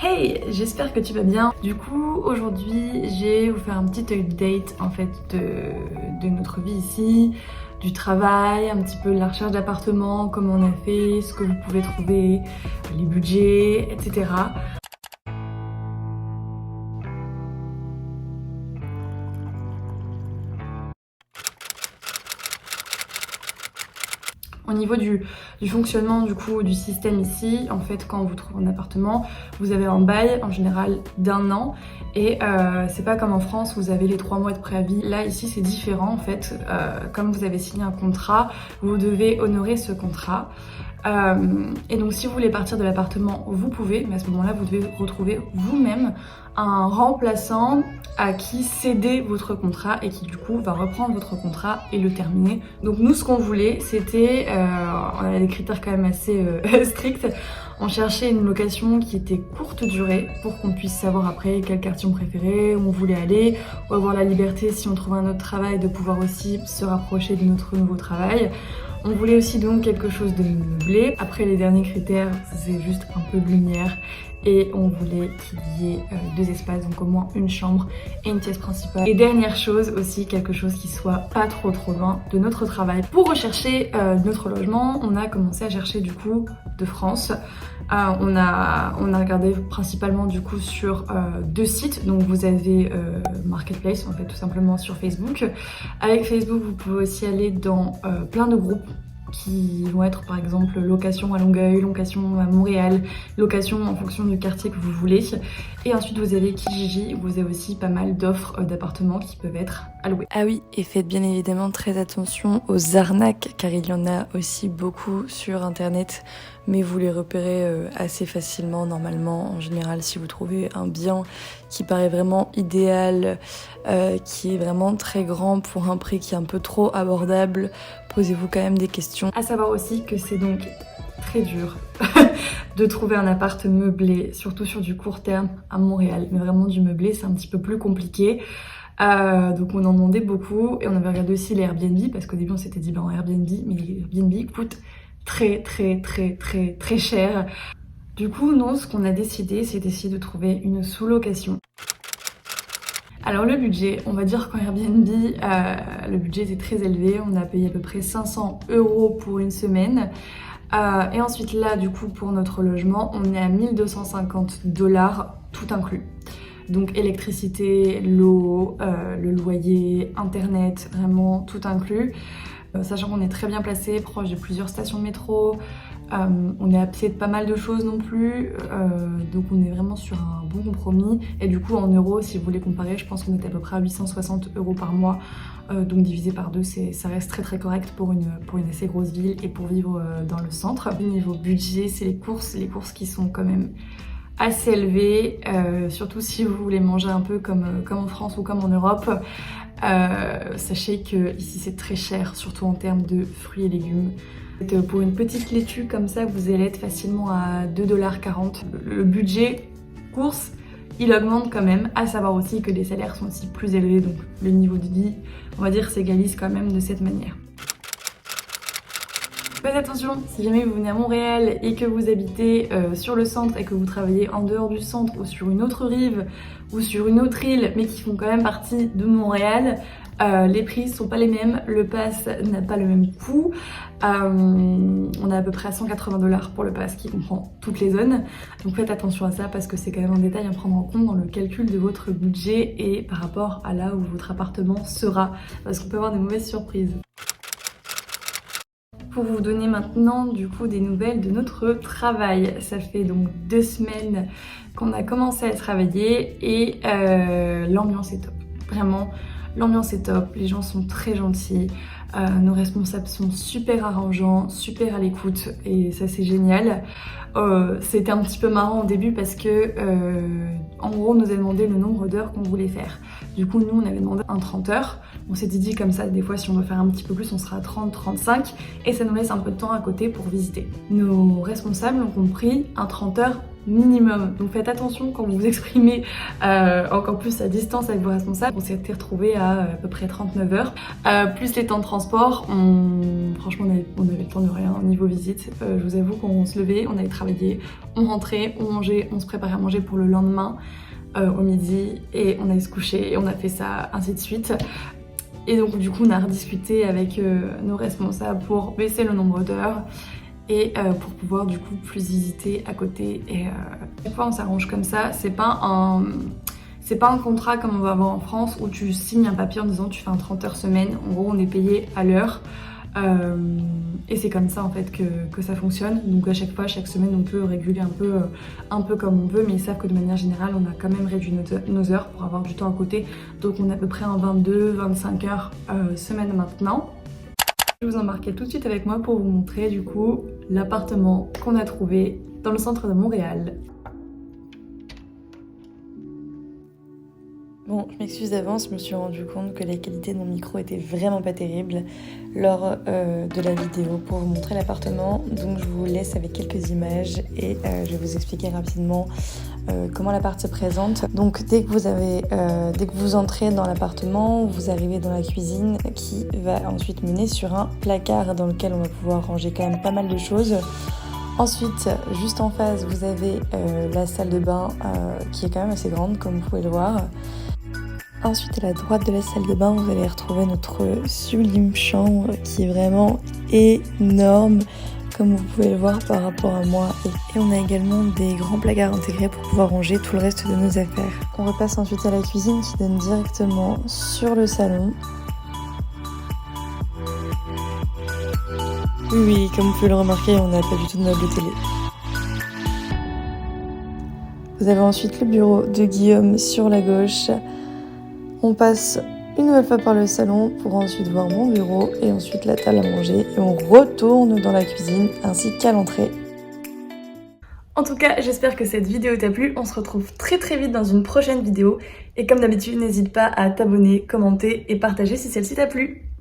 Hey, j'espère que tu vas bien. Du coup, aujourd'hui, je vais vous faire un petit update en fait de notre vie ici, du travail, un petit peu de la recherche d'appartement, comment on a fait, ce que vous pouvez trouver, les budgets, etc. Au niveau du fonctionnement du coup du système ici, en fait quand vous trouvez un appartement, vous avez un bail en général d'1 an et c'est pas comme en France, vous avez les 3 mois de préavis. Là ici c'est différent en fait, comme vous avez signé un contrat, vous devez honorer ce contrat. Et donc si vous voulez partir de l'appartement, vous pouvez, mais à ce moment-là vous devez retrouver vous-même un remplaçant à qui céder votre contrat et qui du coup va reprendre votre contrat et le terminer. Donc nous ce qu'on voulait c'était, on avait des critères quand même assez stricts, on cherchait une location qui était courte durée pour qu'on puisse savoir après quel quartier on préférait, où on voulait aller, ou avoir la liberté si on trouvait un autre travail de pouvoir aussi se rapprocher de notre nouveau travail. On voulait aussi donc quelque chose de meublé. Après les derniers critères, c'est juste un peu de lumière et on voulait qu'il y ait 2 espaces, donc au moins une chambre et une pièce principale. Et dernière chose aussi, quelque chose qui soit pas trop loin de notre travail. Pour rechercher notre logement, on a commencé à chercher du coup de France. On a regardé principalement du coup sur 2 sites, donc vous avez Marketplace en fait tout simplement sur Facebook. Avec Facebook vous pouvez aussi aller dans plein de groupes qui vont être par exemple location à Longueuil, location à Montréal, location en fonction du quartier que vous voulez. Et ensuite vous avez Kijiji, vous avez aussi pas mal d'offres d'appartements qui peuvent être alloués. Ah oui, et faites bien évidemment très attention aux arnaques car il y en a aussi beaucoup sur internet, mais vous les repérez assez facilement normalement. En général, si vous trouvez un bien qui paraît vraiment idéal, qui est vraiment très grand pour un prix qui est un peu trop abordable, posez-vous quand même des questions. À savoir aussi que c'est donc très dur de trouver un appart meublé, surtout sur du court terme à Montréal. Mais vraiment du meublé, c'est un petit peu plus compliqué. Donc on en demandait beaucoup et on avait regardé aussi les Airbnb parce qu'au début on s'était dit en Airbnb, mais les Airbnb coûtent très cher. Du coup, non, ce qu'on a décidé, c'est d'essayer de trouver une sous-location. Alors le budget, on va dire qu'en Airbnb, le budget était très élevé. On a payé à peu près 500 € pour une semaine. Et ensuite là, du coup, pour notre logement, on est à 1250 $ tout inclus. Donc électricité, l'eau, le loyer, internet, vraiment tout inclus. Sachant qu'on est très bien placé, proche de plusieurs stations de métro, on est à pied de pas mal de choses non plus, donc on est vraiment sur un bon compromis. Et du coup en euros, si vous voulez comparer, je pense qu'on est à peu près à 860 € par mois, donc divisé par 2, ça reste très correct pour une assez grosse ville et pour vivre dans le centre. Au niveau budget, c'est les courses qui sont quand même assez élevées, surtout si vous voulez manger un peu comme en France ou comme en Europe. Sachez que ici c'est très cher, surtout en termes de fruits et légumes. Pour une petite laitue comme ça, vous allez être facilement à 2,40 $. Le budget course, il augmente quand même, à savoir aussi que les salaires sont aussi plus élevés, donc le niveau de vie, on va dire, s'égalise quand même de cette manière. Faites attention, si jamais vous venez à Montréal et que vous habitez sur le centre et que vous travaillez en dehors du centre ou sur une autre rive ou sur une autre île mais qui font quand même partie de Montréal, les prix sont pas les mêmes, le pass n'a pas le même coût. On est à peu près à 180 $ pour le pass qui comprend toutes les zones. Donc faites attention à ça parce que c'est quand même un détail à prendre en compte dans le calcul de votre budget et par rapport à là où votre appartement sera. Parce qu'on peut avoir des mauvaises surprises. Pour vous donner maintenant du coup des nouvelles de notre travail. Ça fait donc 2 semaines qu'on a commencé à travailler et l'ambiance est top. Vraiment, l'ambiance est top, les gens sont très gentils, nos responsables sont super arrangeants, super à l'écoute et ça c'est génial. C'était un petit peu marrant au début parce que en gros on nous a demandé le nombre d'heures qu'on voulait faire. Du coup, nous, on avait demandé un 30 heures. On s'était dit comme ça, des fois, si on veut faire un petit peu plus, on sera à 30, 35. Et ça nous laisse un peu de temps à côté pour visiter. Nos responsables ont compris un 30 heures minimum. Donc faites attention quand vous vous exprimez encore plus à distance avec vos responsables. On s'était retrouvés à peu près 39 heures. Plus les temps de transport, franchement on avait le temps de rien niveau visite. Je vous avoue qu'on se levait, on allait travailler, on rentrait, on mangeait, on se préparait à manger pour le lendemain au midi et on allait se coucher et on a fait ça ainsi de suite. Et donc du coup on a rediscuté avec nos responsables pour baisser le nombre d'heures et pour pouvoir du coup plus visiter à côté. Et chaque fois on s'arrange comme ça, c'est pas un contrat comme on va avoir en France où tu signes un papier en disant tu fais un 30 heures semaine, en gros on est payé à l'heure. Et c'est comme ça en fait que ça fonctionne. Donc à chaque fois, chaque semaine, on peut réguler un peu comme on veut, mais ils savent que de manière générale, on a quand même réduit nos heures pour avoir du temps à côté. Donc on est à peu près en 22-25 heures semaine maintenant. Je vais vous embarquer tout de suite avec moi pour vous montrer du coup l'appartement qu'on a trouvé dans le centre de Montréal. Bon, je m'excuse d'avance, je me suis rendu compte que la qualité de mon micro était vraiment pas terrible lors de la vidéo pour vous montrer l'appartement. Donc je vous laisse avec quelques images et je vais vous expliquer rapidement comment l'appart se présente. Donc dès que vous entrez dans l'appartement, vous arrivez dans la cuisine qui va ensuite mener sur un placard dans lequel on va pouvoir ranger quand même pas mal de choses. Ensuite, juste en face, vous avez la salle de bain qui est quand même assez grande comme vous pouvez le voir. Ensuite, à la droite de la salle de bain, vous allez retrouver notre sublime chambre qui est vraiment énorme, comme vous pouvez le voir par rapport à moi. Et on a également des grands placards intégrés pour pouvoir ranger tout le reste de nos affaires. On repasse ensuite à la cuisine qui donne directement sur le salon. Oui, comme vous pouvez le remarquer, on n'a pas du tout de meuble télé. Vous avez ensuite le bureau de Guillaume sur la gauche. On passe une nouvelle fois par le salon pour ensuite voir mon bureau et ensuite la table à manger et on retourne dans la cuisine ainsi qu'à l'entrée. En tout cas, j'espère que cette vidéo t'a plu. On se retrouve très vite dans une prochaine vidéo et comme d'habitude, n'hésite pas à t'abonner, commenter et partager si celle-ci t'a plu.